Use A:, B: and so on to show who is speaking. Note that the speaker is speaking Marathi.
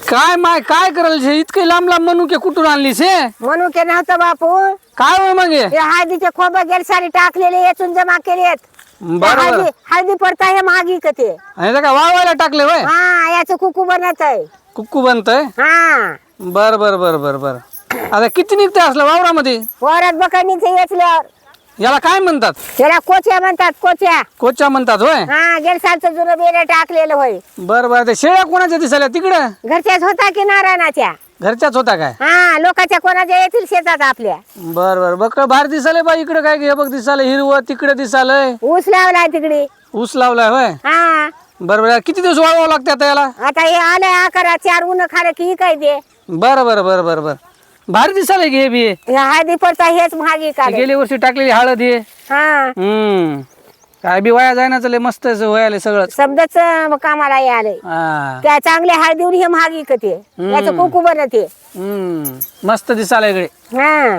A: काय माय काय करायला छे? इतके लांब लांब मनुके कुठून आणलीस हे?
B: म्हणून के नव्हतं बापू.
A: काय हो मग हे?
B: हे हळदीचे खोबा गेल सारी टाकलेले यातून जमा केलेत.
A: बरोबर.
B: हळदी पडता हे मागी का ते.
A: आणि काय वाळवायला टाकले होय?
B: हा याचं कुकू बनत आहे.
A: कुक्कू बनतय.
B: हा
A: बर बर बर बर बर. आता किती निघते असलं वावरामध्ये?
B: वरात बकरणीचं येचल्यावर
A: याला काय म्हणतात?
B: त्याला कोच्या म्हणतात कोच्या.
A: कोचा म्हणतात होय?
B: हा गेल सालचं जुनं बेर टाकलेलं होय.
A: बर बर. ते शेळ्या कोणाच्या दिसायला तिकडं?
B: घरच्याच होता की नारायणाच्या.
A: घरच्याच होता काय?
B: हा लोकांच्या कोणाच्या येतील शेतात आपल्या.
A: बर बर. बकळ बाहेर दिसायला बा इकडे काय हे बघ दिसायला हिरवं तिकडे दिसायलंय.
B: ऊस लावलाय तिकडे.
A: ऊस लावलाय होय?
B: हा
A: बर बर. किती दिवस वाळवावं लागते आता याला?
B: आता हे आलंय आकारा 4 उन्ह खालं की काय ते.
A: बर बर बर बर बर. भारी दिसायला घे बी.
B: हे हळदी पडता हेच महागी का.
A: गेल्या वर्षी टाकलेली हळद हे.
B: हा
A: काय बी वाया जायनाच लय मस्त व्हायला सगळं.
B: समजाच कामाला हे आलंय.
A: हा.
B: त्या चांगल्या हळदीवर हे महागी का ते. याचं कुकू बनते.
A: मस्त दिसायला इकडे.
B: हा